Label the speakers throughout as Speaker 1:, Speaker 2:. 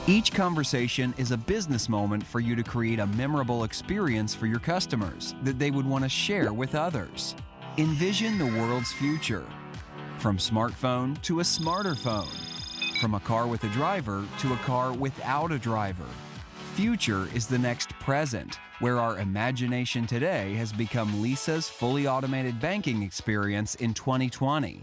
Speaker 1: Each conversation is a business moment for you to create a memorable experience for your customers that they would want to share with others. Envision the world's future. From smartphone to a smarter phone. From a car with a driver to a car without a driver. Future is the next present, where our imagination today has become Lisa's fully automated banking experience in 2020.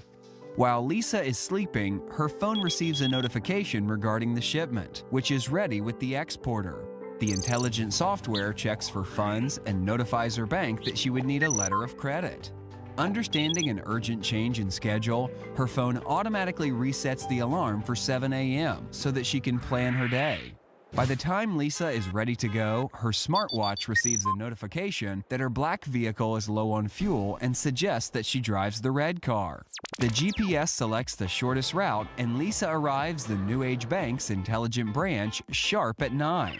Speaker 1: While Lisa is sleeping, her phone receives a notification regarding the shipment, which is ready with the exporter. The intelligent software checks for funds and notifies her bank that she would need a letter of credit. Understanding an urgent change in schedule, her phone automatically resets the alarm for 7 a.m. so that she can plan her day. By the time Lisa is ready to go, her smartwatch receives a notification that her black vehicle is low on fuel and suggests that she drives the red car. The GPS selects the shortest route, and Lisa arrives the New Age Bank's intelligent branch sharp at 9.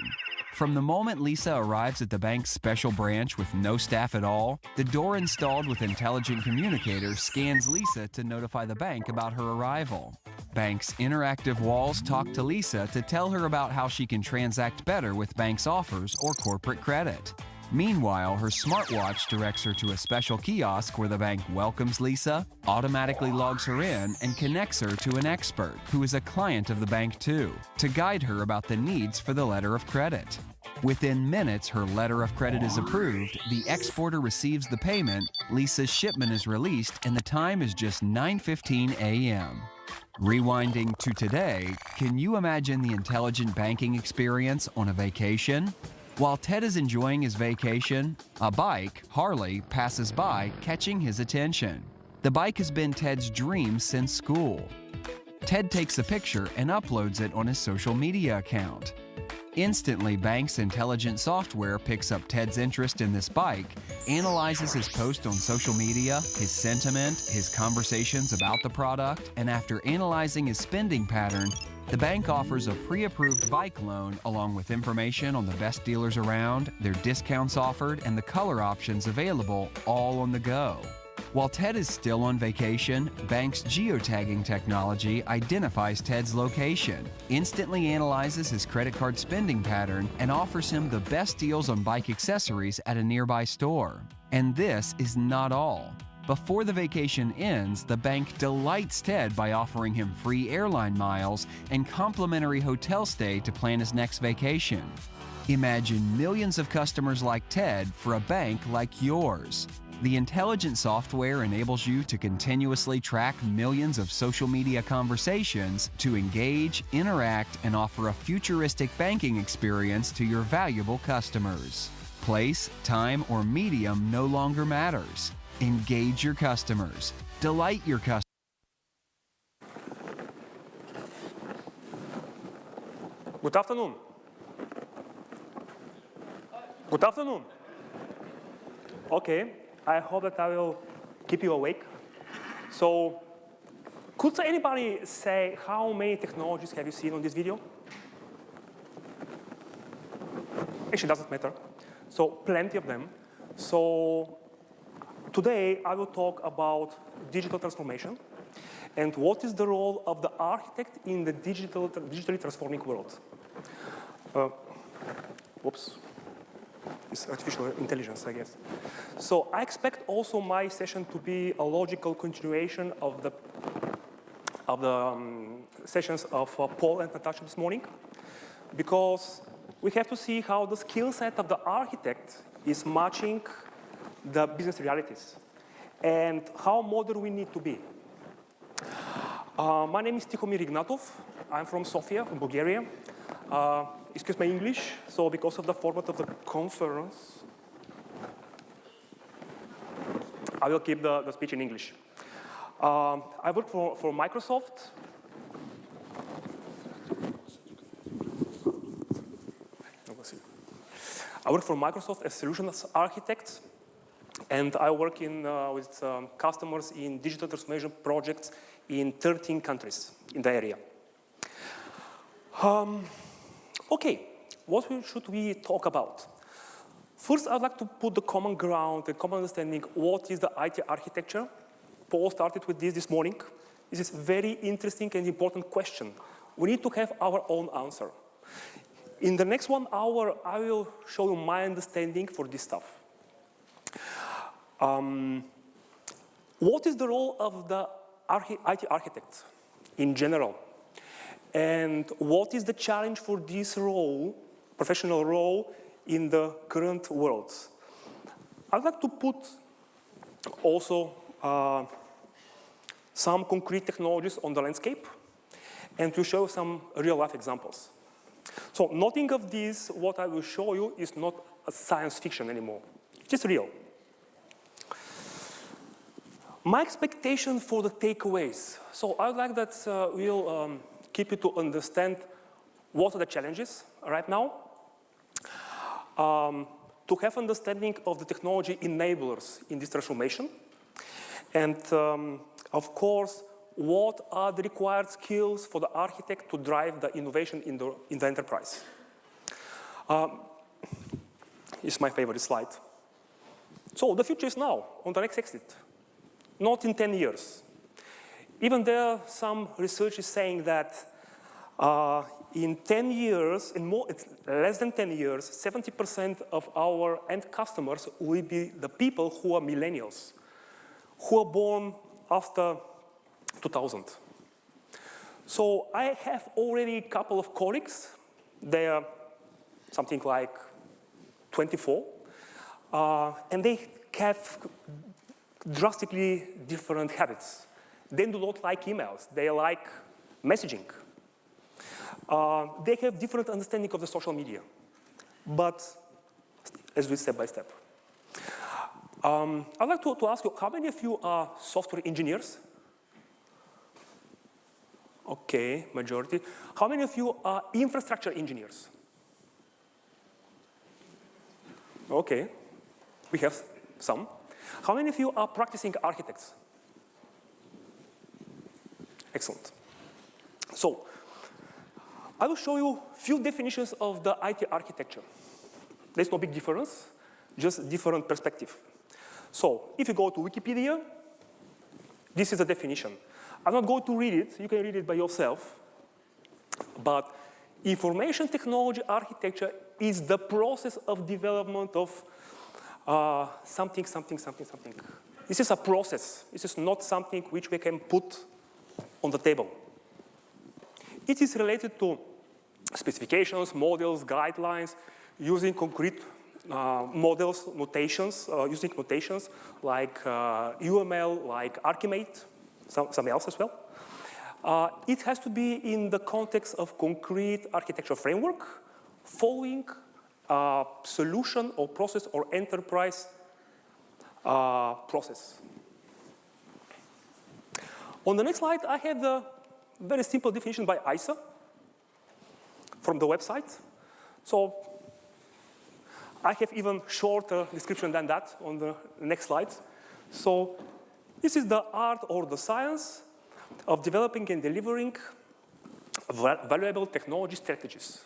Speaker 1: From the moment Lisa arrives at the bank's special branch with no staff at all, the door installed with intelligent communicator scans Lisa to notify the bank about her arrival. Bank's interactive walls talk to Lisa to tell her about how she can transact better with bank's offers or corporate credit. Meanwhile, her smartwatch directs her to a special kiosk where the bank welcomes Lisa, automatically logs her in, and connects her to an expert, who is a client of the bank too, to guide her about the needs for the letter of credit. Within minutes, her letter of credit is approved, the exporter receives the payment, Lisa's shipment is released, and the time is just 9:15 a.m. Rewinding to today, can you imagine the intelligent banking experience on a vacation? While Ted is enjoying his vacation, a bike, Harley, passes by, catching his attention. The bike has been Ted's dream since school. Ted takes a picture and uploads it on his social media account. Instantly, bank's intelligent software picks up Ted's interest in this bike, analyzes his post on social media, his sentiment, his conversations about the product, and after analyzing his spending pattern, the bank offers a pre-approved bike loan along with information on the best dealers around, their discounts offered, and the color options available, all on the go. While Ted is still on vacation, bank's geotagging technology identifies Ted's location, instantly analyzes his credit card spending pattern, and offers him the best deals on bike accessories at a nearby store. And this is not all. Before the vacation ends, the bank delights Ted by offering him free airline miles and complimentary hotel stay to plan his next vacation. Imagine millions of customers like Ted for a bank like yours. The intelligent software enables you to continuously track millions of social media conversations to engage, interact, and offer a futuristic banking experience to your valuable customers. Place, time, or medium no longer matters. Engage your customers. Delight your customers.
Speaker 2: Good afternoon. Good afternoon. Okay, I hope that I will keep you awake. So, could anybody say how many technologies have you seen on this video? Actually, it doesn't matter. So, plenty of them. So, today I will talk about digital transformation and what is the role of the architect in the digitally transforming world. Whoops. It's artificial intelligence, I guess. So I expect also my session to be a logical continuation of the sessions of Paul and Natasha this morning, because we have to see how the skill set of the architect is matching the business realities and how modern we need to be. My name is Tihomir Ignatov. I'm from Sofia, from Bulgaria. Excuse my English, so because of the format of the conference, I will keep the speech in English. I work for Microsoft. I work for Microsoft as solutions architect, and I work with customers in digital transformation projects in 13 countries in the area. Okay, what should we talk about? First, I'd like to put the common ground, the common understanding, what is the IT architecture? Paul started with this morning. This is a very interesting and important question. we need to have our own answer. In the next 1 hour, I will show you my understanding for this stuff. What is the role of the IT architect in general? And what is the challenge for this role, professional role, in the current world? I'd like to put also some concrete technologies on the landscape and to show some real-life examples. So nothing of this, what I will show you, is not a science fiction anymore. It's real. My expectation for the takeaways. So I would like that we'll keep you to understand what are the challenges right now, to have understanding of the technology enablers in this transformation, and of course, what are the required skills for the architect to drive the innovation in the enterprise. It's my favorite slide. So the future is now, on the next exit, not in 10 years. Even there, some research is saying that in 10 years, less than 10 years, 70% of our end customers will be the people who are millennials, who are born after 2000. So I have already a couple of colleagues. They are something like 24, and they have drastically different habits. They do not like emails. They like messaging. They have different understanding of the social media, but let's do it step by step. I'd like to ask you, how many of you are software engineers? Okay, majority. How many of you are infrastructure engineers? Okay, we have some. How many of you are practicing architects? Excellent. So, I will show you a few definitions of the IT architecture. There's no big difference, just different perspective. So, if you go to Wikipedia, this is the definition. I'm not going to read it, you can read it by yourself. But information technology architecture is the process of development of something. This is a process. This is not something which we can put on the table. It is related to specifications, models, guidelines, using concrete models, notations, using notations like UML, like Archimate, some else as well. It has to be in the context of concrete architecture framework, following solution or process or enterprise process. On the next slide, I have the very simple definition by ISA from the website. So I have even shorter description than that on the next slide. So this is the art or the science of developing and delivering valuable technology strategies.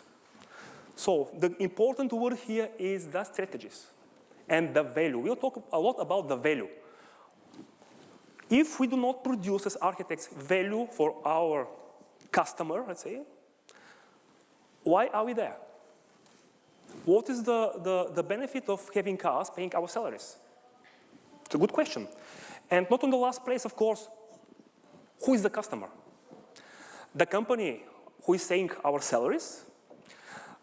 Speaker 2: So the important word here is the strategies and the value. We'll talk a lot about the value. If we do not produce as architects value for our customer, let's say, why are we there? What is the benefit of having us paying our salaries? It's a good question. And not on the last place, of course, who is the customer? The company who is paying our salaries,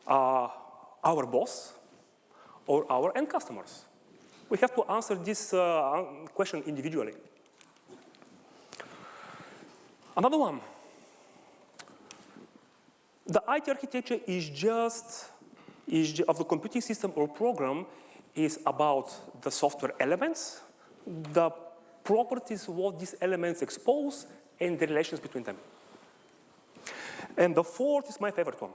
Speaker 2: our boss, or our end customers? We have to answer this question individually. Another one. The IT architecture is just of the computing system or program is about the software elements, the properties, what these elements expose, and the relations between them. And the fourth is my favorite one.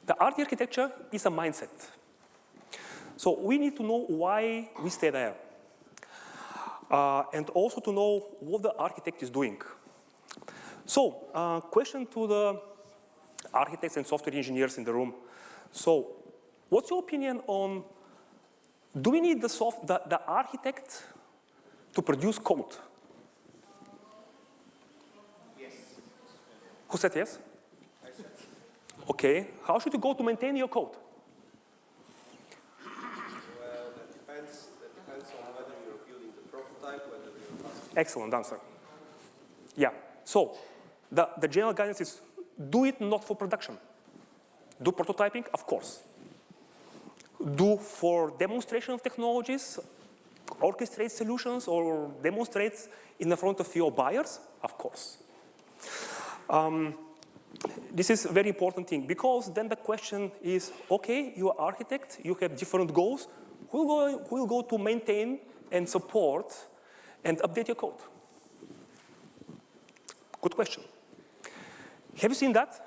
Speaker 2: The IT architecture is a mindset. So we need to know why we stay there. And also to know what the architect is doing. So, question to the architects and software engineers in the room. So, what's your opinion on, do we need the architect to produce code?
Speaker 3: Yes.
Speaker 2: Who said yes? Okay. How should you go to maintain your code?
Speaker 3: Well, that depends on whether you're building the prototype, whether you're asking.
Speaker 2: Excellent answer. Yeah. So the general guidance is do it not for production. Do prototyping, of course. Do for demonstration of technologies, orchestrate solutions or demonstrate in the front of your buyers, of course. This is a very important thing because then the question is, okay, you are architect, you have different goals. Who will go to maintain and support and update your code? Good question. Have you seen that?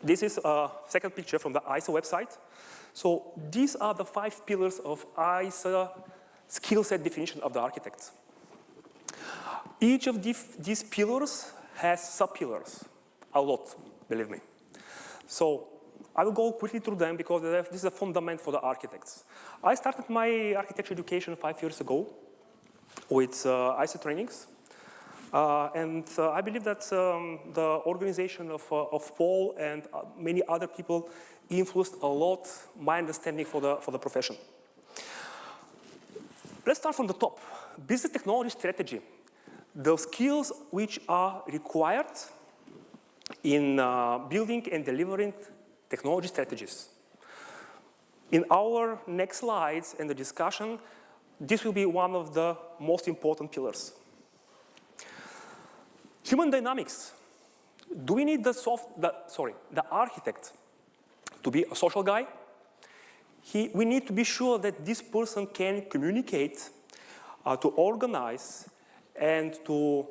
Speaker 2: This is a second picture from the ISA website. So these are the 5 pillars of ISA skill set definition of the architect. Each of these pillars has sub-pillars, a lot, believe me. So I will go quickly through them because this is a fundament for the architects. I started my architecture education 5 years ago with ISA trainings. I believe that the organization of Paul and many other people influenced a lot my understanding for the profession. Let's start from the top. Business technology strategy. The skills which are required in building and delivering technology strategies. In our next slides and the discussion, this will be one of the most important pillars. Human dynamics. Do we need the architect to be a social guy? We need to be sure that this person can communicate, to organize, and to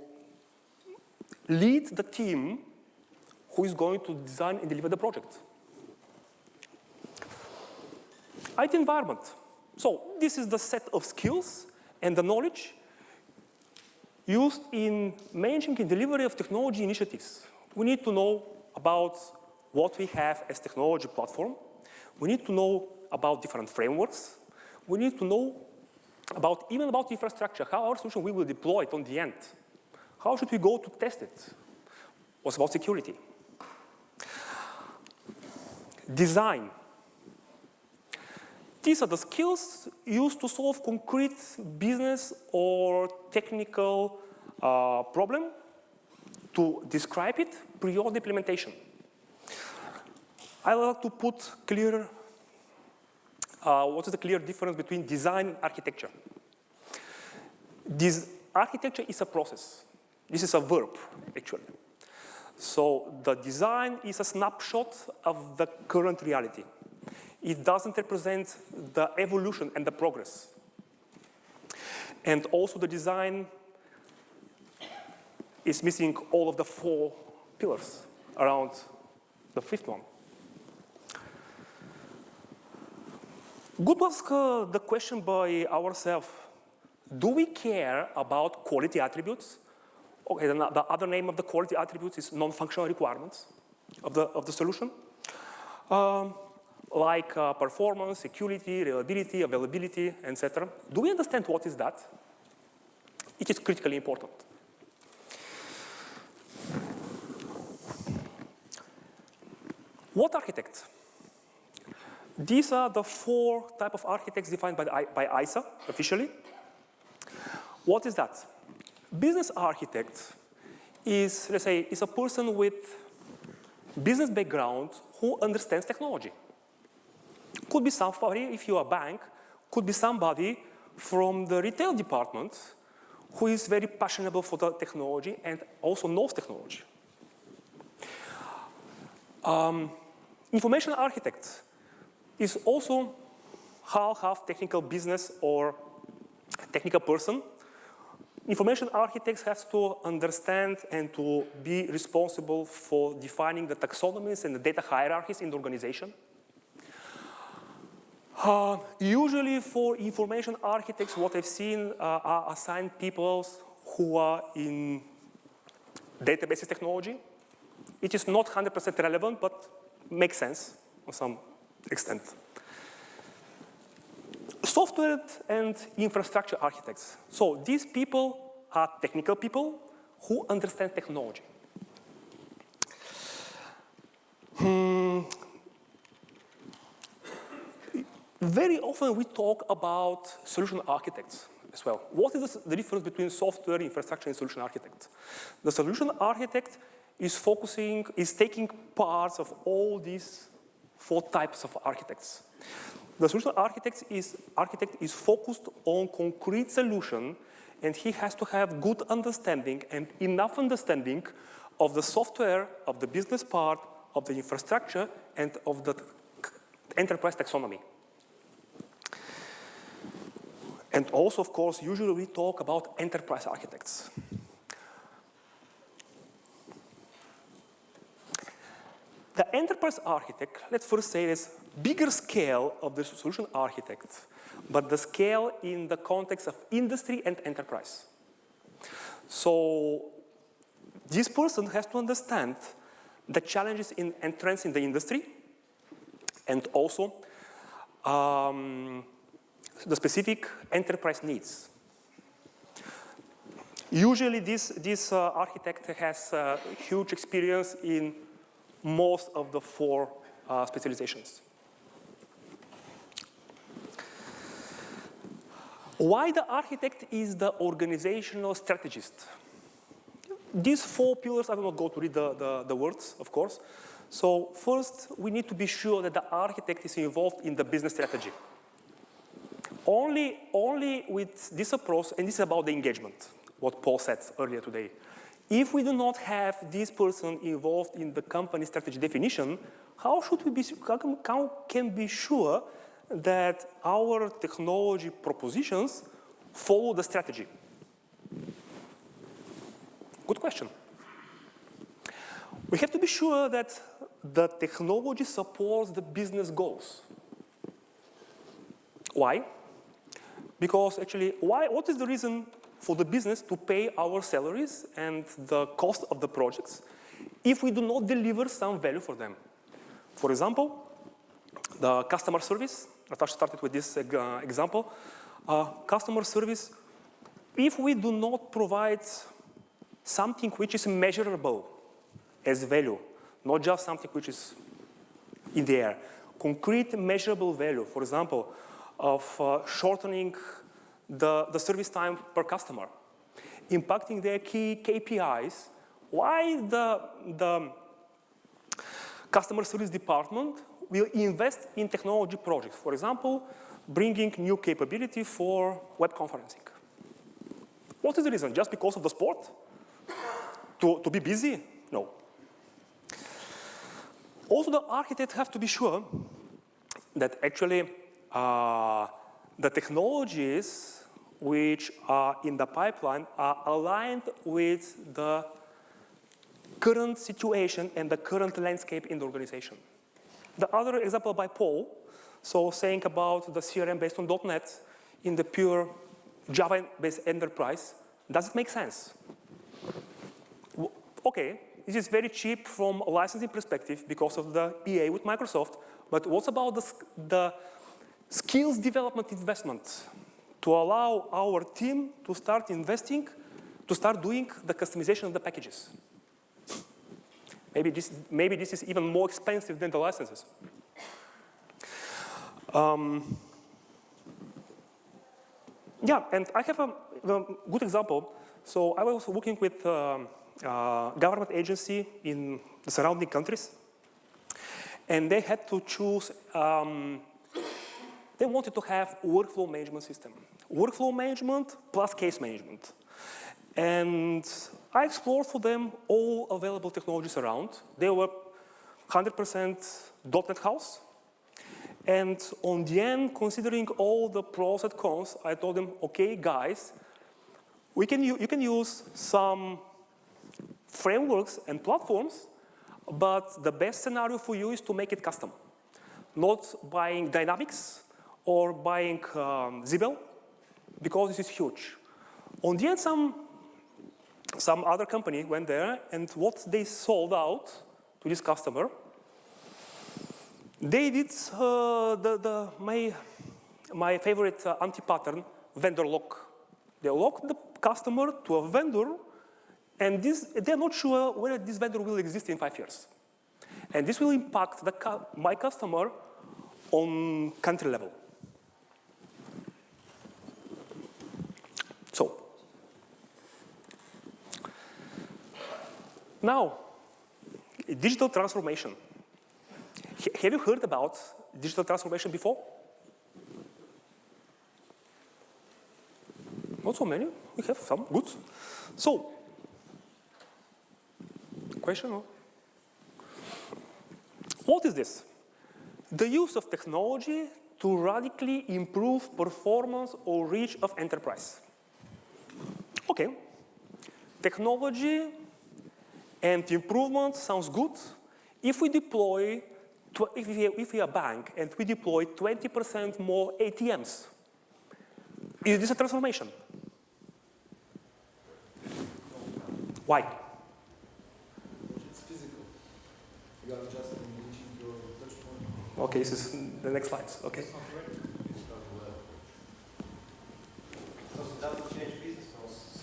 Speaker 2: lead the team who is going to design and deliver the project. IT environment. So this is the set of skills and the knowledge used in managing and delivery of technology initiatives. We need to know about what we have as technology platform. We need to know about different frameworks. We need to know even about infrastructure, how our solution we will deploy it on the end. How should we go to test it? What's about security? Design. These are the skills used to solve concrete business or technical problem, to describe it prior the implementation. I like to put clear, what is the clear difference between design and architecture. This architecture is a process. This is a verb, actually. So the design is a snapshot of the current reality. It doesn't represent the evolution and the progress. And also the design is missing all of the 4 pillars around the 5th one. Good to ask the question by ourselves, do we care about quality attributes? Okay, the other name of the quality attributes is non-functional requirements of the solution. Like performance, security, reliability, availability, etc. Do we understand what is that? It is critically important. What architect? These are the 4 types of architects defined by ISA officially. What is that? Business architect is, let's say, is a person with business background who understands technology. Could be somebody, if you are a bank, could be somebody from the retail department who is very passionate for the technology and also knows technology. Information architect is also half technical business or technical person. Information architects have to understand and to be responsible for defining the taxonomies and the data hierarchies in the organization. Usually for information architects, what I've seen are assigned people who are in databases technology. It is not 100% relevant, but makes sense to some extent. Software and infrastructure architects. So these people are technical people who understand technology. Very often we talk about solution architects as well. What is the difference between software, infrastructure, and solution architect? The solution architect is taking parts of all these 4 types of architects. The solution architect is focused on concrete solution, and he has to have good understanding and enough understanding of the software, of the business part, of the infrastructure, and of the enterprise taxonomy. And also, of course, usually we talk about enterprise architects. The enterprise architect, let's first say, is bigger scale of the solution architect, but the scale in the context of industry and enterprise. So this person has to understand the challenges and trends in the industry, and also the specific enterprise needs. Usually this architect has huge experience in most of the 4 specializations. Why the architect is the organizational strategist? These 4 pillars, I will not go to read the words, of course. So first, we need to be sure that the architect is involved in the business strategy. Only with this approach, and this is about the engagement, what Paul said earlier today. If we do not have this person involved in the company strategy definition, how can we be sure that our technology propositions follow the strategy? Good question. We have to be sure that the technology supports the business goals. Why? Because actually, what is the reason for the business to pay our salaries and the cost of the projects if we do not deliver some value for them? For example, the customer service. Natasha started with this example. Customer service, if we do not provide something which is measurable as value, not just something which is in the air, concrete measurable value, for example, of shortening the service time per customer, impacting their key KPIs, why the customer service department will invest in technology projects. For example, bringing new capability for web conferencing. What is the reason? Just because of the sport? To be busy? No. Also, the architect have to be sure that actually the technologies which are in the pipeline are aligned with the current situation and the current landscape in the organization. The other example by Paul, so saying about the CRM based on .NET in the pure Java-based enterprise, does it make sense? Okay, this is very cheap from a licensing perspective because of the EA with Microsoft, but what about the skills development investment to allow our team to start investing, to start doing the customization of the packages? Maybe this is even more expensive than the licenses. Yeah, and I have a good example. So I was working with a government agency in the surrounding countries, and they had to choose, they wanted to have workflow management system. Workflow management plus case management. And I explored for them all available technologies around. They were 100% .NET house. And on the end, considering all the pros and cons, I told them, okay, guys, you can use some frameworks and platforms, but the best scenario for you is to make it custom. Not buying Dynamics or buying Zibel, because this is huge. On the end, some other company went there, and what they sold out to this customer, they did my favorite anti-pattern, vendor lock. They locked the customer to a vendor And they're not sure whether this vendor will exist in 5 years. And this will impact my customer on country level. So, now, digital transformation. Have you heard about digital transformation before? Not so many. We have some. Good. So, question? Or? What is this? The use of technology to radically improve performance or reach of enterprise. Okay. Technology and improvement sounds good if we deploy, if we are a bank and we deploy 20% more ATMs. Is this a transformation? Why?
Speaker 4: It's physical. You are just reaching your touch point.
Speaker 2: Okay, this is the next slides. Okay.
Speaker 3: Because it doesn't change business processes.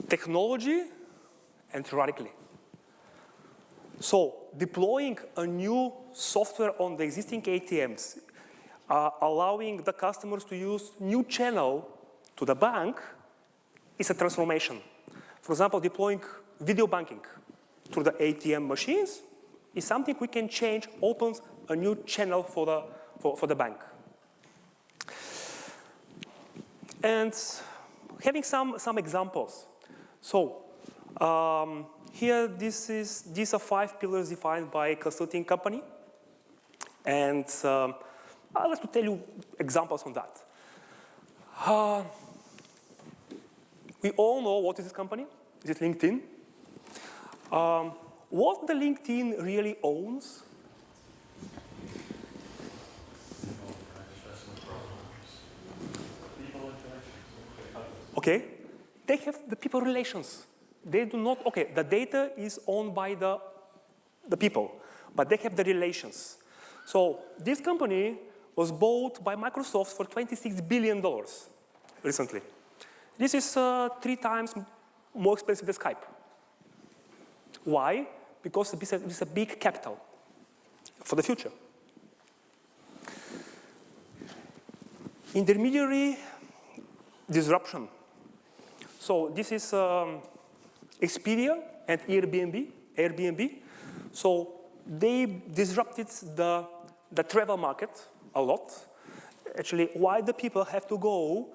Speaker 2: Technology and radically. So deploying a new software on the existing ATMs, allowing the customers to use new channel to the bank is a transformation. For example, deploying video banking through the ATM machines is something we can change, opens a new channel for the bank. And having some examples. So here, these are 5 pillars defined by a consulting company. And I'd like to tell you examples on that. We all know what is this company. Is it LinkedIn? What the LinkedIn really owns? Okay, they have the people relations. They do not, okay, the data is owned by the people, but they have the relations. So this company was bought by Microsoft for $26 billion recently. This is 3 times more expensive than Skype. Why? Because it's a big capital for the future. Intermediary disruption. So this is Expedia and Airbnb. So they disrupted the travel market a lot. Actually, why the people have to go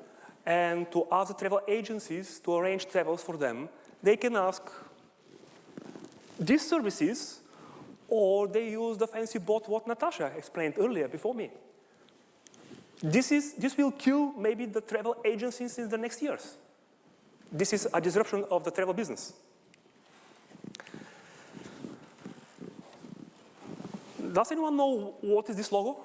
Speaker 2: and to ask the travel agencies to arrange travels for them, they can ask these services, or they use the fancy bot what Natasha explained earlier before me. This will kill maybe the travel agencies in the next years. This is a disruption of the travel business. Does anyone know what is this logo?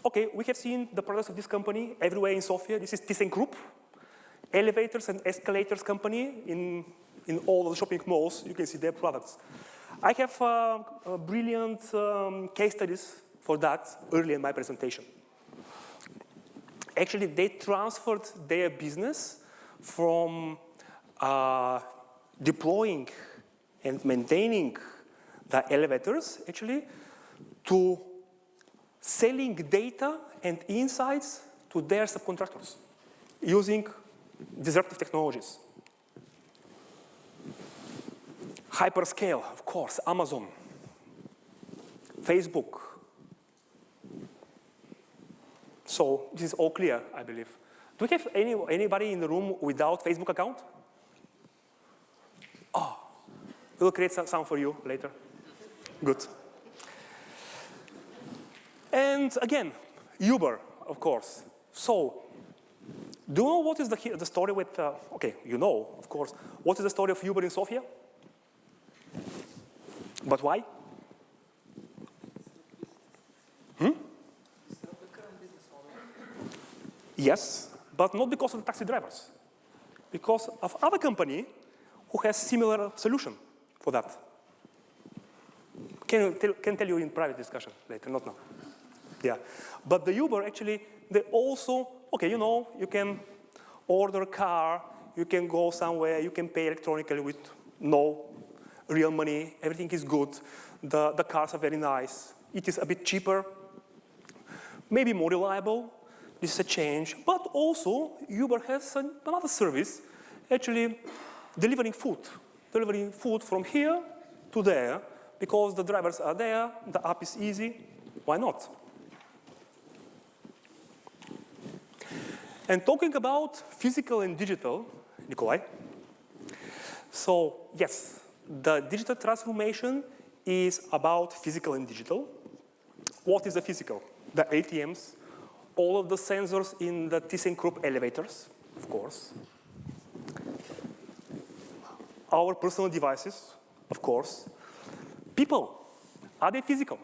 Speaker 2: Okay, we have seen the products of this company everywhere in Sofia. This is ThyssenKrupp, elevators and escalators company in all of the shopping malls. You can see their products. I have brilliant case studies for that early in my presentation. Actually, they transferred their business from deploying and maintaining the elevators, actually, to selling data and insights to their subcontractors using disruptive technologies. Hyperscale, of course, Amazon, Facebook. So this is all clear, I believe. Do we have anybody in the room without Facebook account? Oh, we'll create some for you later. Good. And again, Uber, of course. So, do you know what is the story with, okay, you know, of course, what is the story of Uber in Sofia? But why? Yes, but not because of the taxi drivers. Because of other company who has similar solution for that. Can tell you in private discussion later, not now. Yeah, but the Uber actually, they also, okay, you know, you can order a car, you can go somewhere, you can pay electronically with no real money, everything is good, the cars are very nice, it is a bit cheaper, maybe more reliable, this is a change, but also Uber has another service, actually delivering food from here to there, because the drivers are there, the app is easy, why not? And talking about physical and digital, Nikolai, so yes, the digital transformation is about physical and digital. What is the physical? The ATMs, all of the sensors in the ThyssenKrupp elevators, of course. Our personal devices, of course. People, are they physical?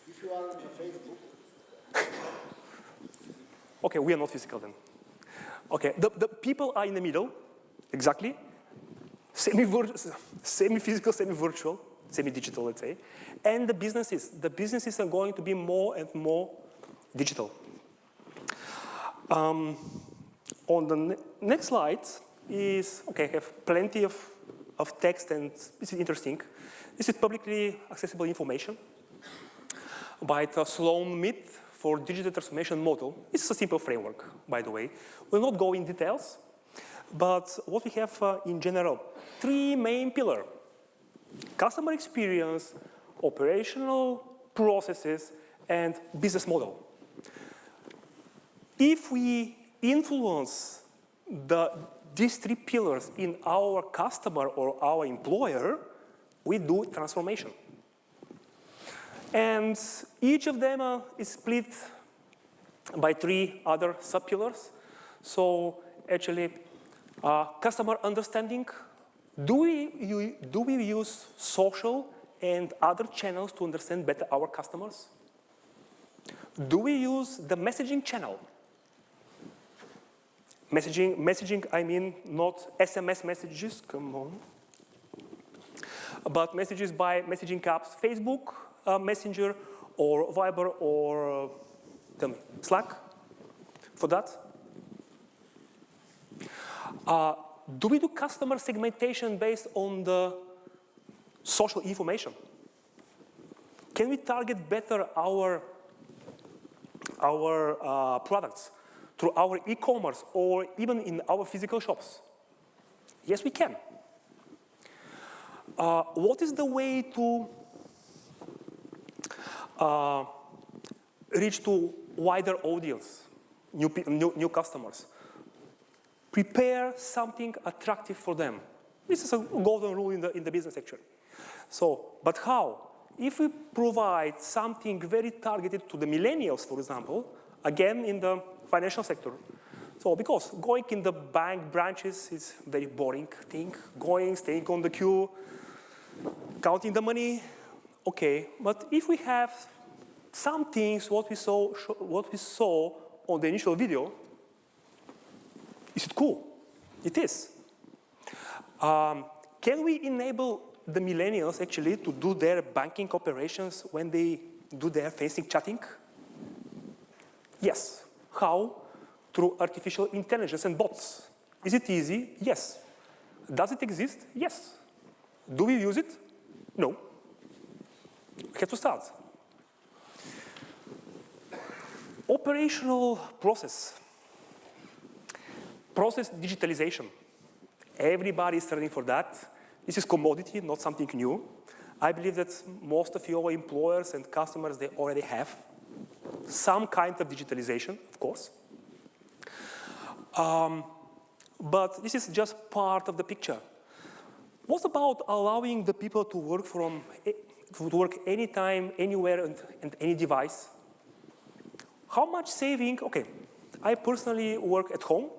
Speaker 4: If you are on Facebook.
Speaker 2: Okay, we are not physical then. Okay, the people are in the middle, exactly. Semi-physical, semi-virtual, semi-digital, let's say. And the businesses are going to be more and more digital. On the next slide is, okay, I have plenty of text, and this is interesting. This is publicly accessible information by the Sloan Myth for digital transformation model. This is a simple framework, by the way. We'll not go in details, but what we have in general, 3 main pillars: customer experience, operational processes, and business model. If we influence these 3 pillars in our customer or our employer, we do transformation. And each of them is split by 3 other sub-pillars. So actually, customer understanding. Do we use social and other channels to understand better our customers? Do we use the messaging channel? Messaging, I mean not SMS messages, come on, but messages by messaging apps, Facebook, Messenger, or Viber, or tell me, Slack, for that? Do we do customer segmentation based on the social information? Can we target better our products through our e-commerce or even in our physical shops? Yes, we can. What is the way to reach to wider audience, new customers? Prepare something attractive for them. This is a golden rule in the business actually. So, but how? If we provide something very targeted to the millennials, for example, again in the financial sector. So, because going in the bank branches is a very boring thing. Staying on the queue, counting the money, okay. But if we have some things, what we saw on the initial video, is it cool? It is. Can we enable the millennials actually to do their banking operations when they do their facing chatting? Yes. How? Through artificial intelligence and bots. Is it easy? Yes. Does it exist? Yes. Do we use it? No. We have to start. Operational process. Process digitalization. Everybody is searching for that. This is commodity, not something new. I believe that most of your employers and customers, they already have some kind of digitalization, of course. But this is just part of the picture. What about allowing the people to work anytime, anywhere, and any device? How much saving? Okay, I personally work at home.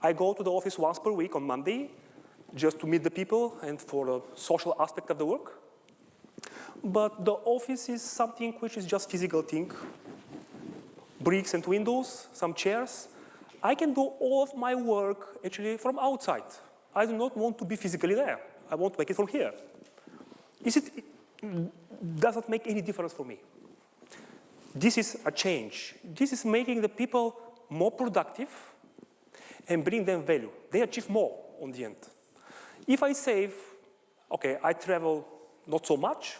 Speaker 2: I go to the office once per week on Monday, just to meet the people and for the social aspect of the work. But the office is something which is just physical thing. Bricks and windows, some chairs. I can do all of my work actually from outside. I do not want to be physically there. I want to make it from here. Does it make any difference for me? This is a change. This is making the people more productive and bring them value. They achieve more on the end. If I save, okay, I travel not so much,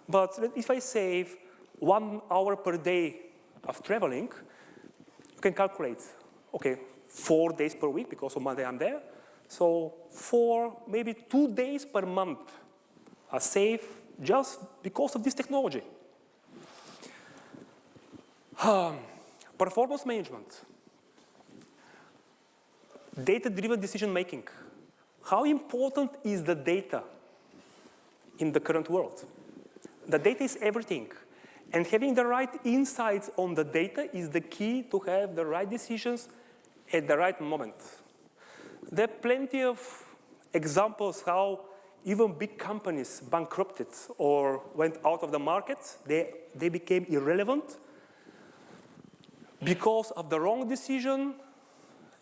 Speaker 2: but if I save 1 hour per day of traveling, you can calculate, okay, 4 days per week because on Monday I'm there. So 4, maybe 2 days per month are saved just because of this technology. Performance management. Data-driven decision making. How important is the data in the current world? The data is everything. And having the right insights on the data is the key to have the right decisions at the right moment. There are plenty of examples how even big companies bankrupted or went out of the market. They became irrelevant because of the wrong decision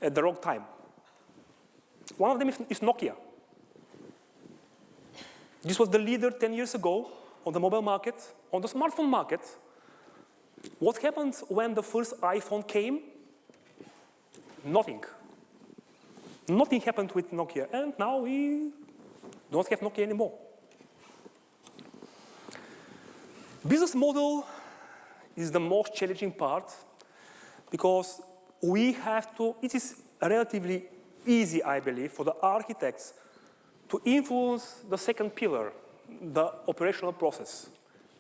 Speaker 2: at the wrong time. One of them is Nokia. This was the leader 10 years ago on the mobile market, on the smartphone market. What happened when the first iPhone came? Nothing. Nothing happened with Nokia, and now we don't have Nokia anymore. Business model is the most challenging part because we have to, it is relatively easy, I believe, for the architects to influence the second pillar, the operational process.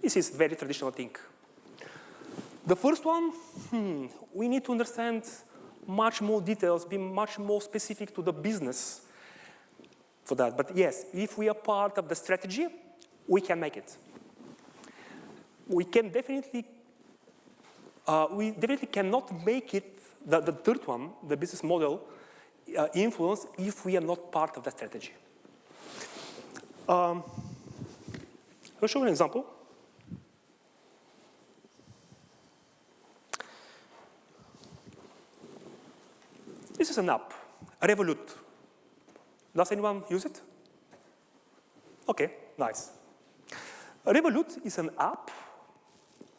Speaker 2: This is very traditional thing. The first one, we need to understand much more details, be much more specific to the business for that. But yes, if we are part of the strategy, we can make it. We definitely cannot make it, the third one, the business model influence, if we are not part of the strategy. I'll show you an example. This is an app, Revolut. Does anyone use it? Okay, nice. Revolut is an app.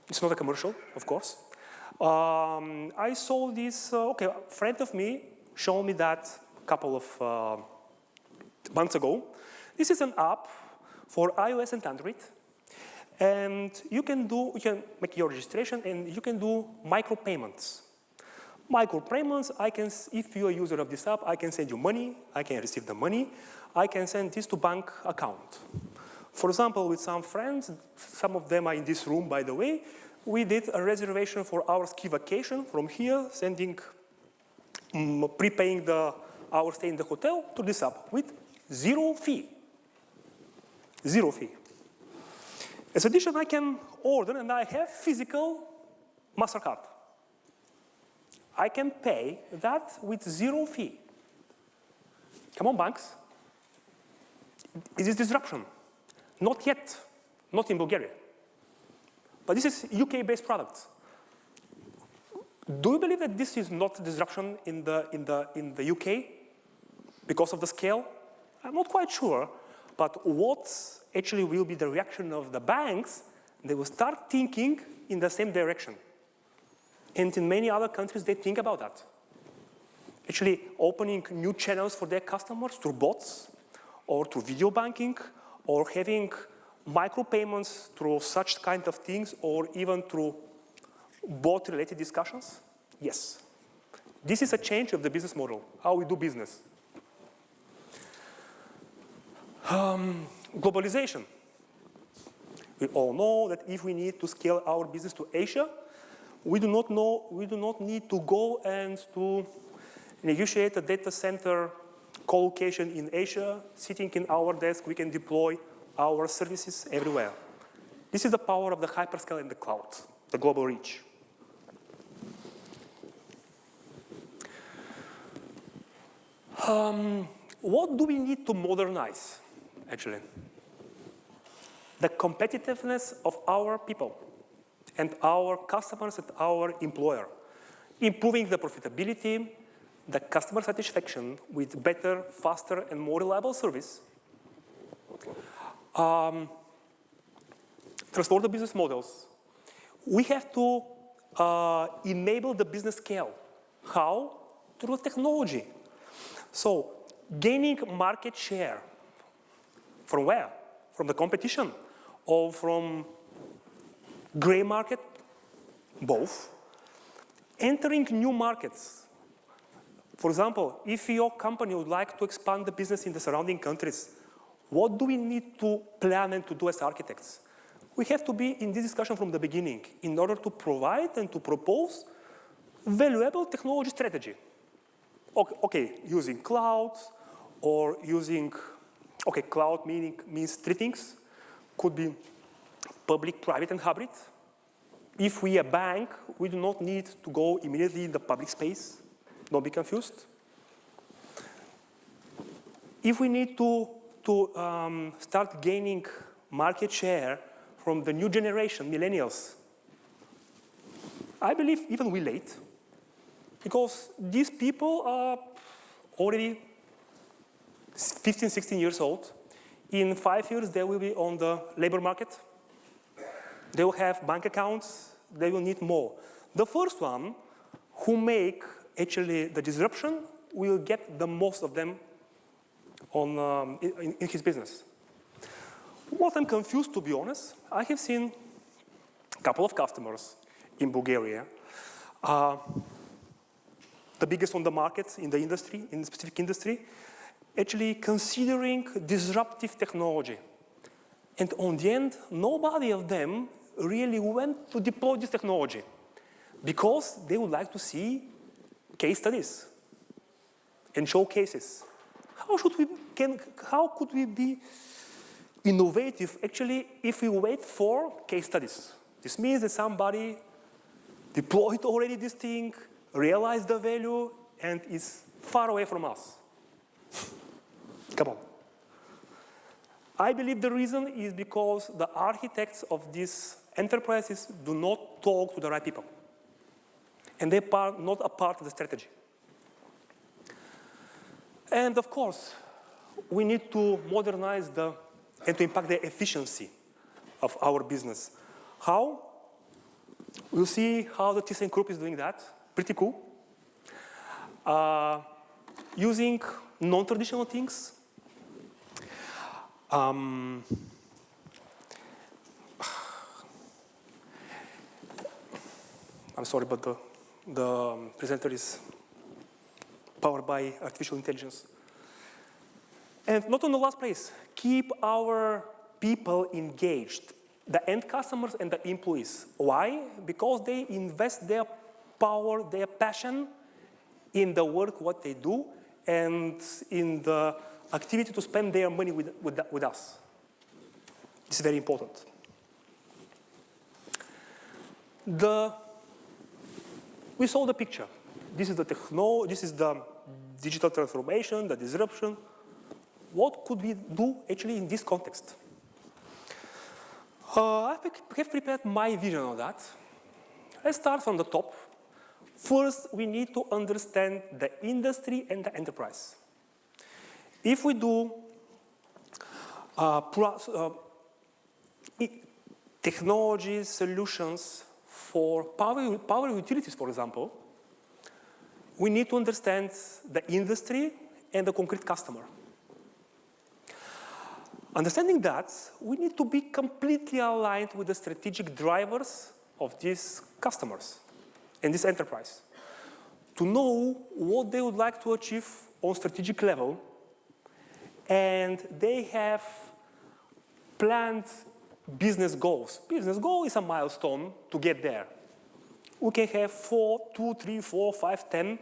Speaker 2: It's not a commercial, of course. I saw this, okay, a friend of me showed me that a couple of months ago. This is an app for iOS and Android. And you can make your registration and you can do micropayments. Micropayments, if you're a user of this app, I can send you money, I can receive the money, I can send this to bank account. For example, with some friends, some of them are in this room, by the way, we did a reservation for our ski vacation from here, prepaying our stay in the hotel to this app with 0 fee. 0 fee. As addition, I can order, and I have physical MasterCard. I can pay that with 0 fee. Come on, banks. Is this disruption? Not yet. Not in Bulgaria. But this is UK-based product. Do you believe that this is not disruption in the UK because of the scale? I'm not quite sure. But what actually will be the reaction of the banks? They will start thinking in the same direction. And in many other countries, they think about that. Actually opening new channels for their customers through bots or through video banking or having micropayments through such kind of things or even through bot-related discussions? Yes. This is a change of the business model, how we do business. Globalization. We all know that if we need to scale our business to Asia, we do not need to go and to negotiate a data center co-location in Asia. Sitting in our desk, we can deploy our services everywhere. This is the power of the hyperscale and the cloud, the global reach. What do we need to modernize, actually? The competitiveness of our people and our customers and our employer. Improving the profitability, the customer satisfaction with better, faster, and more reliable service. Transform the business models. We have to enable the business scale. How? Through technology. So gaining market share. From where? From the competition? Or from gray market? Both. Entering new markets. For example, if your company would like to expand the business in the surrounding countries, what do we need to plan and to do as architects? We have to be in this discussion from the beginning in order to provide and to propose valuable technology strategy. Okay, using clouds or using, okay, cloud means three things. Could be public, private, and hybrid. If we are a bank, we do not need to go immediately in the public space. Don't be confused. If we need to start gaining market share from the new generation, millennials, I believe even we're late, because these people are already 15, 16 years old. In 5 years, they will be on the labor market. They will have bank accounts. They will need more. The first one who make actually the disruption will get the most of them on, in his business. What I'm confused, to be honest, I have seen a couple of customers in Bulgaria, the biggest on the market in the industry, in the specific industry, actually considering disruptive technology. And on the end, nobody of them really went to deploy this technology because they would like to see case studies and showcases. How could we be innovative actually if we wait for case studies? This means that somebody deployed already this thing, realized the value, and is far away from us. Come on. I believe the reason is because the architects of these enterprises do not talk to the right people. And they are not a part of the strategy. And of course, we need to modernize and to impact the efficiency of our business. How? We'll see how the ThyssenKrupp Group is doing that. Pretty cool. Using non-traditional things. I'm sorry, but the presenter is powered by artificial intelligence. And not on the last place, keep our people engaged, the end customers and the employees. Why? Because they invest their power, their passion in the work, what they do, and in the activity to spend their money with us. This is very important. We saw the picture. This is the this is the digital transformation, the disruption. What could we do actually in this context? I have prepared my vision of that. Let's start from the top. First, we need to understand the industry and the enterprise. If we do technology solutions for power utilities, for example, we need to understand the industry and the concrete customer. Understanding that, we need to be completely aligned with the strategic drivers of these customers and this enterprise, to know what they would like to achieve on strategic level, and they have planned business goals. Business goal is a milestone to get there. We can have 2, 3, 4, 5, 10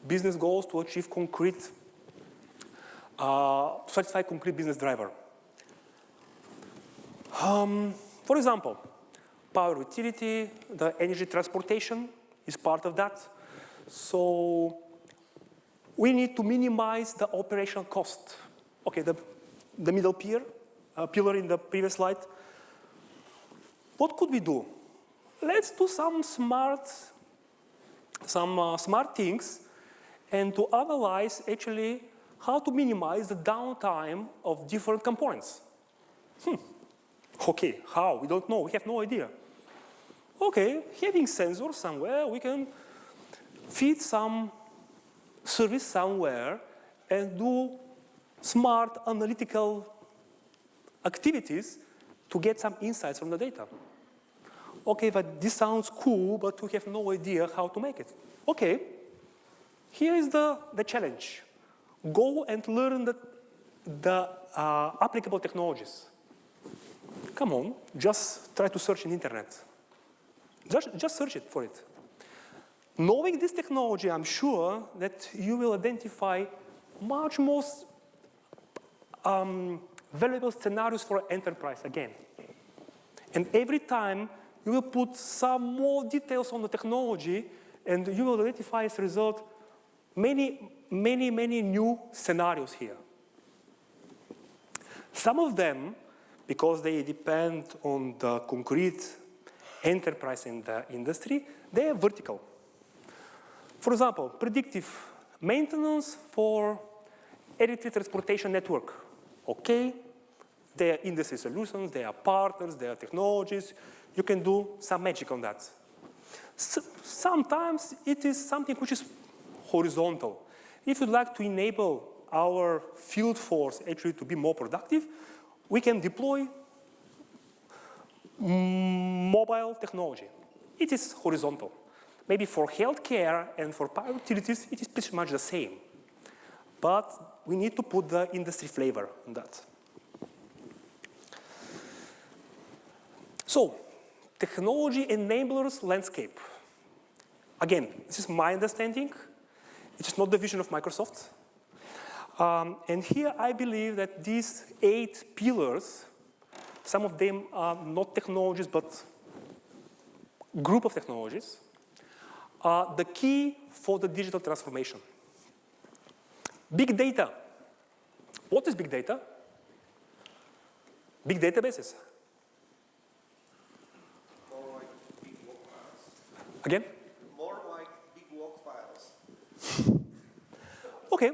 Speaker 2: business goals to achieve concrete, satisfy concrete business driver. For example, power utility, the energy transportation is part of that. So we need to minimize the operational cost. Okay, the middle pillar in the previous slide. What could we do? Let's do some smart things and to analyze actually how to minimize the downtime of different components. Okay, how? We don't know. We have no idea. okay, having sensors somewhere, we can feed some service somewhere and do smart analytical activities to get some insights from the data. Okay, but this sounds cool, but we have no idea how to make it. Okay, here is the challenge. Go and learn the applicable technologies. Come on, just try to search in the internet. Just search it for it. Knowing this technology, I'm sure that you will identify much more valuable scenarios for enterprise again. And every time you will put some more details on the technology and you will identify as a result many new scenarios here. Some of them, because they depend on the concrete enterprise in the industry, they are vertical. For example, predictive maintenance for electric transportation network. Okay, they are industry solutions, they are partners, they are technologies. You can do some magic on that. Sometimes it is something which is horizontal. If you'd like to enable our field force actually to be more productive, we can deploy mobile technology. It is horizontal. Maybe for healthcare and for power utilities, it is pretty much the same. But we need to put the industry flavor on that. So, technology enablers landscape. Again, this is my understanding. It is not the vision of Microsoft. And here I believe that these 8 pillars, some of them are not technologies, but group of technologies, are the key for the digital transformation. Big data. What is big data? Big databases.
Speaker 3: More like big walk files.
Speaker 2: Again?
Speaker 3: More like big walk files.
Speaker 2: Okay,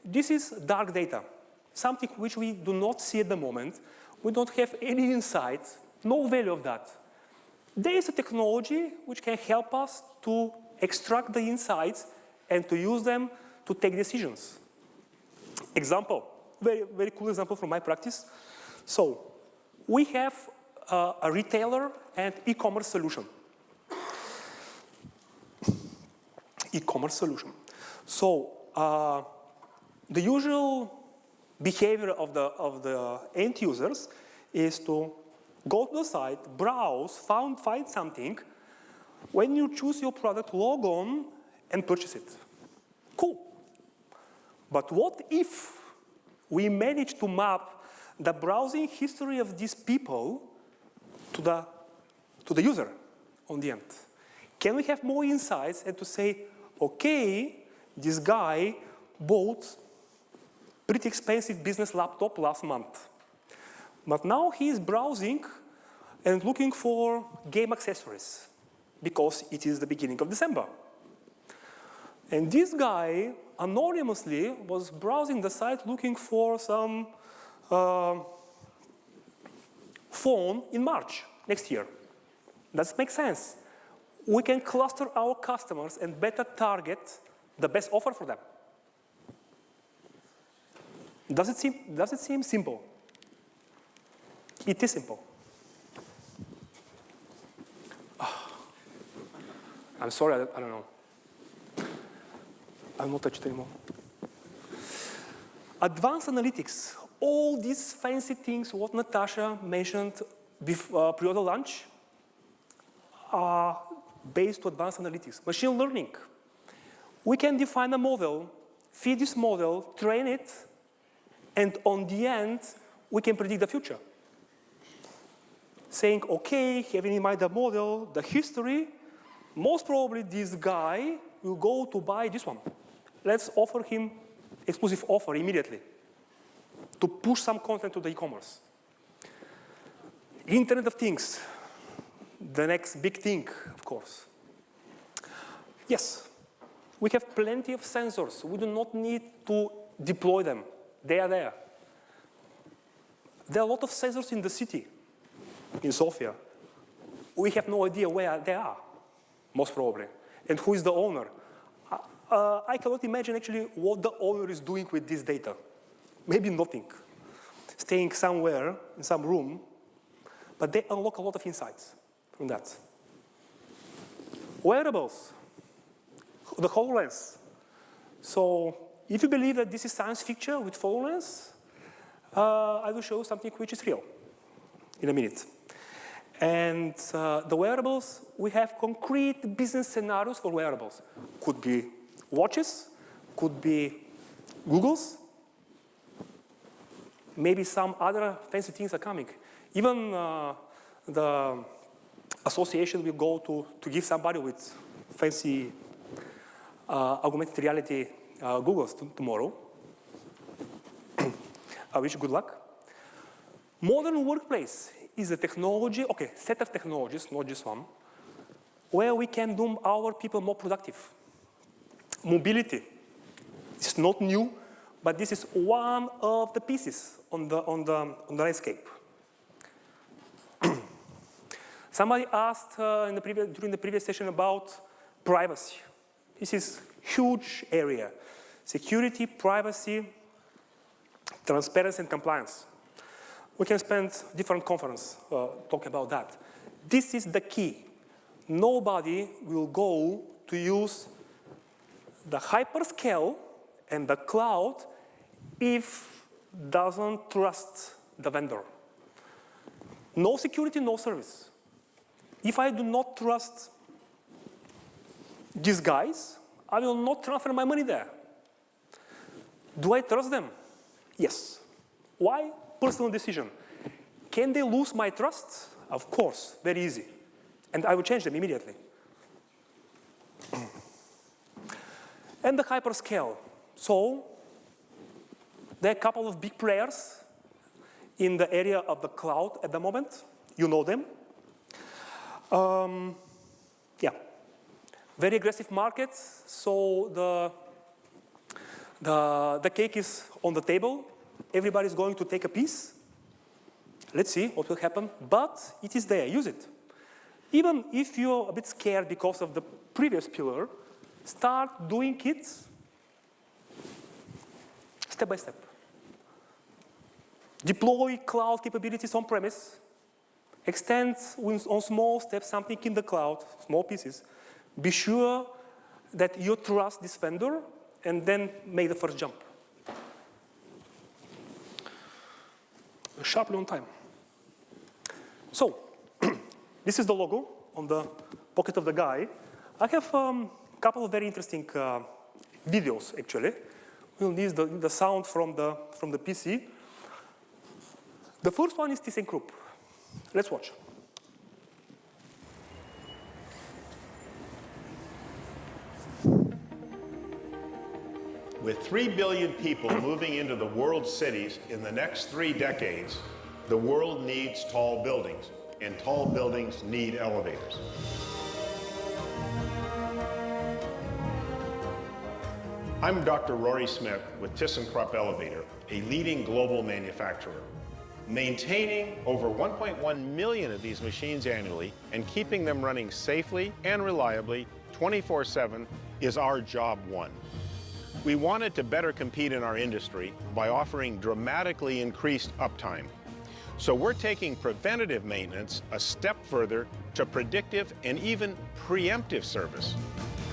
Speaker 2: this is dark data, something which we do not see at the moment. We don't have any insights, no value of that. There is a technology which can help us to extract the insights and to use them to take decisions. Example, very cool example from my practice. So, we have a retailer and e-commerce solution. E-commerce solution. So, the usual behavior of the end users is to go to the site, browse, find something. When you choose your product, log on and purchase it. Cool. But what if we manage to map the browsing history of these people to the user on the end? Can we have more insights and to say, okay, this guy bought pretty expensive business laptop last month. But now he is browsing and looking for game accessories because it is the beginning of December. And this guy anonymously was browsing the site looking for some phone in March next year. That makes sense. We can cluster our customers and better target the best offer for them. Does it seem simple? It is simple. I'm sorry, I don't know. I'll not touch it anymore. Advanced analytics. All these fancy things what Natasha mentioned prior to lunch are based on advanced analytics. Machine learning. We can define a model, feed this model, train it, and on the end, we can predict the future. Saying, okay, having in mind the model, the history, most probably this guy will go to buy this one. Let's offer him exclusive offer immediately to push some content to the e-commerce. Internet of Things, the next big thing, of course. Yes, we have plenty of sensors. We do not need to deploy them. They are there. There are a lot of sensors in the city, in Sofia. we have no idea where they are, most probably, and who is the owner. I cannot imagine actually what the owner is doing with this data. Maybe nothing, staying somewhere in some room, but they unlock a lot of insights from that. Wearables, the HoloLens. So if you believe that this is science fiction with HoloLens, I will show you something which is real in a minute. And the wearables, we have concrete business scenarios for wearables. Could be watches, could be Googles, maybe some other fancy things are coming. Even the association will go to give somebody with fancy augmented reality Googles tomorrow. I wish you good luck. Modern workplace is a technology, okay, set of technologies, not just one, where we can do our people more productive. Mobility is not new, but this is one of the pieces on the landscape. Somebody asked during the previous session about privacy. This is a huge area. Security, privacy, transparency, and compliance. We can spend different conferences talking about that. This is the key. Nobody will go to use the hyperscale and the cloud if doesn't trust the vendor. No security, no service. If I do not trust these guys, I will not transfer my money there. Do I trust them? Yes. Why? Personal decision. Can they lose my trust? Of course, very easy. And I will change them immediately. And the hyperscale. So, there are a couple of big players in the area of the cloud at the moment. You know them. Yeah. Very aggressive markets. So the cake is on the table. Everybody's going to take a piece. Let's see what will happen. But it is there. Use it. Even if you're a bit scared because of the previous pillar, start doing it step by step. Deploy cloud capabilities on premise. Extend on small steps something in the cloud, small pieces. Be sure that you trust this vendor, and then make the first jump. Sharply on time. So, this is the logo on the pocket of the guy. I have a couple of very interesting videos, actually. We'll need the sound from the PC. The first one is ThyssenKrupp. Let's watch.
Speaker 5: With 3 billion people moving into the world's cities in the next 3 decades, the world needs tall buildings, and tall buildings need elevators. I'm Dr. Rory Smith with ThyssenKrupp Elevator, a leading global manufacturer. Maintaining over 1.1 million of these machines annually and keeping them running safely and reliably 24/7 is our job one. We wanted to better compete in our industry by offering dramatically increased uptime. So we're taking preventative maintenance a step further to predictive and even preemptive service.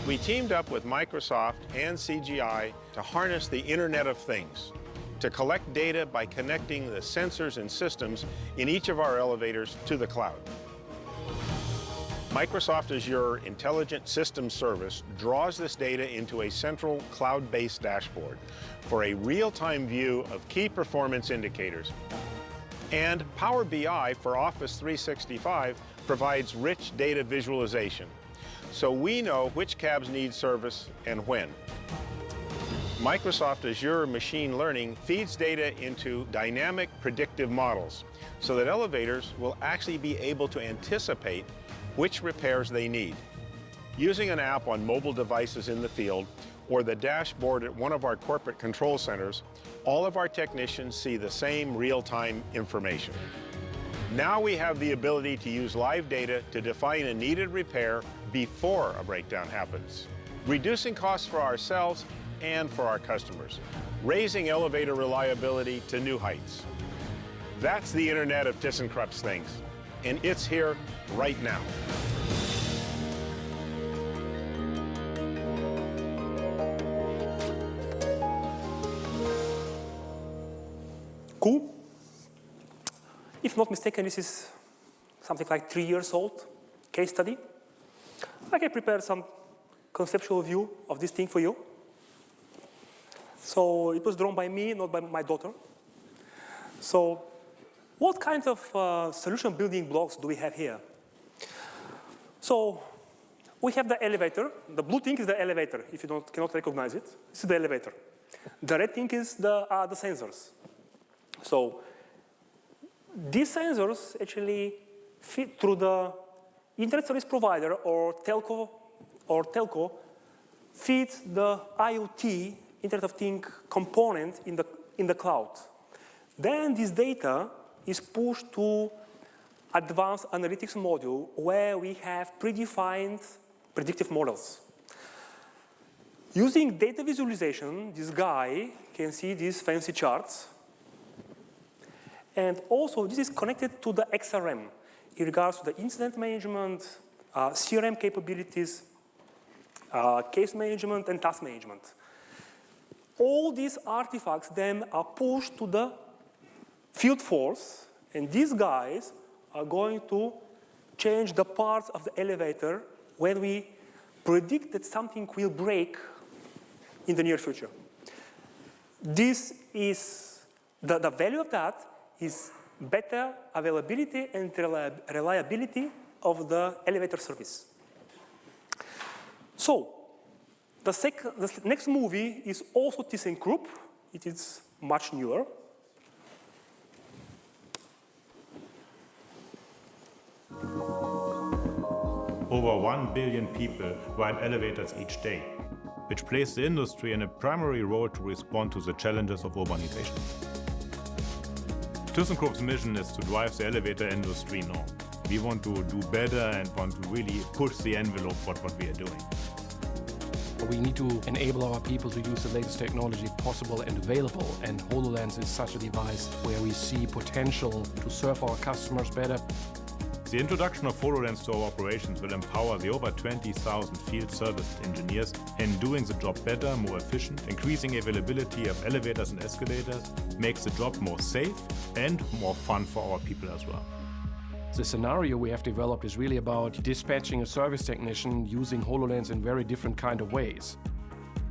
Speaker 5: We teamed up with Microsoft and CGI to harness the Internet of Things, to collect data by connecting the sensors and systems in each of our elevators to the cloud. Microsoft Azure Intelligent Systems Service draws this data into a central cloud-based dashboard for a real-time view of key performance indicators. And Power BI for Office 365 provides rich data visualization, so we know which cabs need service and when. Microsoft Azure Machine Learning feeds data into dynamic predictive models so that elevators will actually be able to anticipate which repairs they need. Using an app on mobile devices in the field or the dashboard at one of our corporate control centers, all of our technicians see the same real-time information. Now we have the ability to use live data to define a needed repair before a breakdown happens, reducing costs for ourselves and for our customers, raising elevator reliability to new heights. That's the Internet of ThyssenKrupp's things, and it's here right now.
Speaker 2: Cool. If not mistaken, this is something like 3 years old case study. I can prepare some conceptual view of this thing for you. So it was drawn by me, not by my daughter. So what kind of solution building blocks do we have here? So we have the elevator. The blue thing is the elevator, if you cannot recognize it. This is the elevator. The red thing is the sensors. So these sensors actually feed through the internet service provider or telco feeds the IoT, Internet of Things component in the cloud. Then this data is pushed to advanced analytics module where we have predefined predictive models. Using data visualization, this guy can see these fancy charts. And also, this is connected to the XRM in regards to the incident management, CRM capabilities, case management, and task management. All these artifacts then are pushed to the field force, and these guys are going to change the parts of the elevator when we predict that something will break in the near future. This is, the value of that is better availability and reliability of the elevator service. So, the next movie is also ThyssenKrupp. It is much newer.
Speaker 6: Over 1 billion people ride elevators each day, which places the industry in a primary role to respond to the challenges of urbanization. ThyssenKrupp's mission is to drive the elevator industry now. We want to do better and want to really push the envelope for what we are doing.
Speaker 7: We need to enable our people to use the latest technology possible and available, and HoloLens is such a device where we see potential to serve our customers better.
Speaker 6: The introduction of HoloLens to our operations will empower the over 20,000 field service engineers in doing the job better, more efficient, increasing availability of elevators and escalators, makes the job more safe and more fun for our people as well.
Speaker 7: The scenario we have developed is really about dispatching a service technician using HoloLens in very different kind of ways.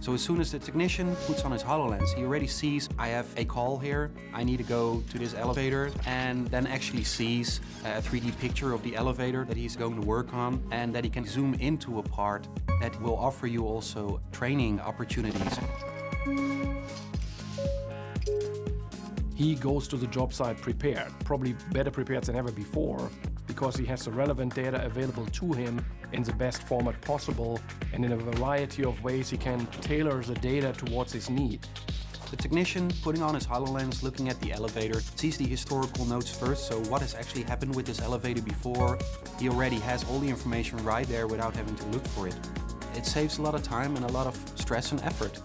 Speaker 8: So as soon as the technician puts on his HoloLens, he already sees, I have a call here, I need to go to this elevator, and then actually sees a 3D picture of the elevator that he's going to work on, and that he can zoom into a part that will offer you also training opportunities.
Speaker 7: He goes to the job site prepared, probably better prepared than ever before, because he has the relevant data available to him in the best format possible, and in a variety of ways he can tailor the data towards his need.
Speaker 8: The technician putting on his HoloLens, looking at the elevator, sees the historical notes first, so what has actually happened with this elevator before. He already has all the information right there without having to look for it. It saves a lot of time and a lot of stress and effort.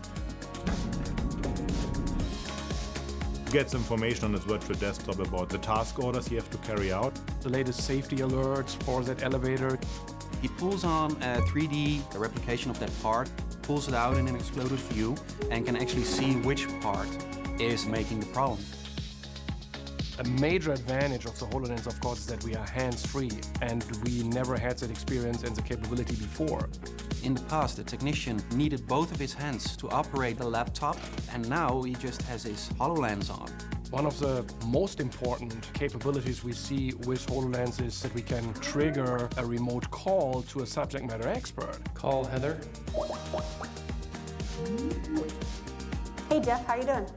Speaker 6: Gets information on his virtual desktop about the task orders he has to carry out.
Speaker 7: The latest safety alerts for that elevator.
Speaker 8: He pulls on a 3D replication of that part, pulls it out in an exploded view, and can actually see which part is making the problem.
Speaker 7: A major advantage of the HoloLens, of course, is that we are hands-free, and we never had that experience and the capability before.
Speaker 8: In the past, the technician needed both of his hands to operate the laptop, and now he just has his HoloLens on.
Speaker 7: One of the most important capabilities we see with HoloLens is that we can trigger a remote call to a subject matter expert.
Speaker 9: Call Heather.
Speaker 10: Hey Jeff, how you doing?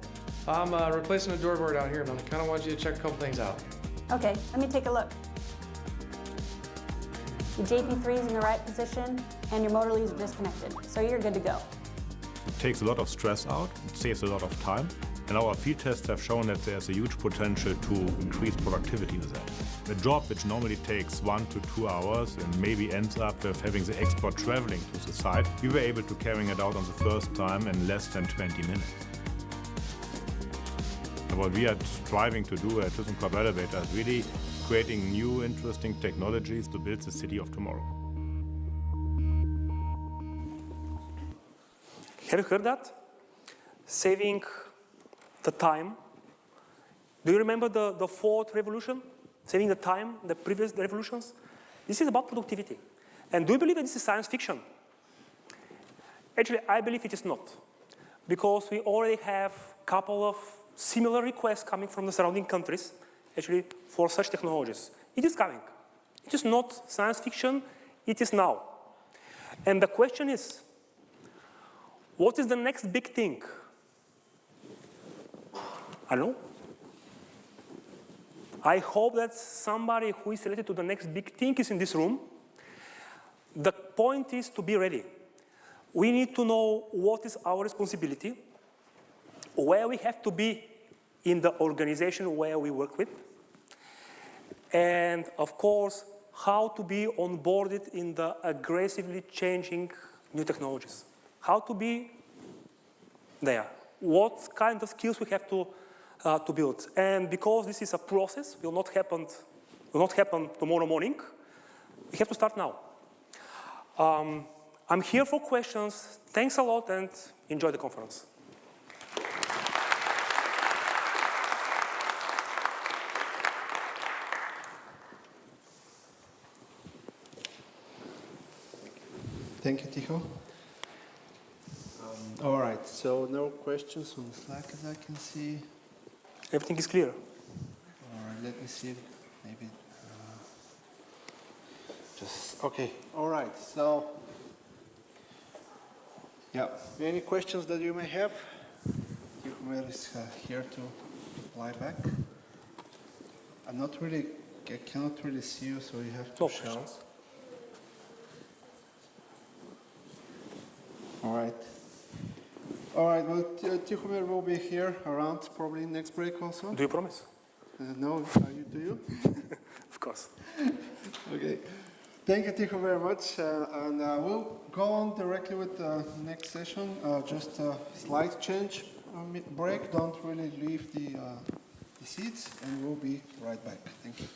Speaker 9: I'm replacing a door down here, but I kind of want you to check a couple things out.
Speaker 10: Okay, let me take a look. The JP3 is in the right position and your motor leads are disconnected, so you're good to go.
Speaker 6: It takes a lot of stress out, it saves a lot of time, And our field tests have shown that there's a huge potential to increase productivity with that. A job which normally takes 1 to 2 hours and maybe ends up with having the expert traveling to the site, we were able to carrying it out on the first time in less than 20 minutes. And what we are striving to do at ThyssenKrupp Elevator is really creating new, interesting technologies to build the city of tomorrow.
Speaker 2: Have you heard that? Saving the time. Do you remember the fourth revolution? Saving the time, the previous revolutions? This is about productivity. And do you believe that this is science fiction? Actually, I believe it is not. Because we already have a couple of similar requests coming from the surrounding countries, actually, for such technologies. It is coming. It is not science fiction, it is now. And the question is, what is the next big thing? I don't know. I hope that somebody who is related to the next big thing is in this room. The point is to be ready. We need to know what is our responsibility, where we have to be in the organization where we work with, and of course, how to be onboarded in the aggressively changing new technologies. How to be there. What kind of skills we have to build. And because this is a process, will not happen tomorrow morning, we have to start now. I'm here for questions. Thanks a lot and enjoy the conference.
Speaker 4: Thank you, Tiho. All right, so no questions on Slack as I can see.
Speaker 2: Everything is clear.
Speaker 4: All right, let me see. Maybe just okay. All right, so yeah. Any questions that you may have? Tihomir is here to reply back. I cannot really see you, so you have to shout. All right. All right, well, Tihomir will be here around probably next break also.
Speaker 2: Do you promise?
Speaker 4: No, do you?
Speaker 2: Of course.
Speaker 4: Okay. Thank you, Tiho, very much. And we'll go on directly with the next session. Just a slight change break. Don't really leave the seats, and we'll be right back. Thank you.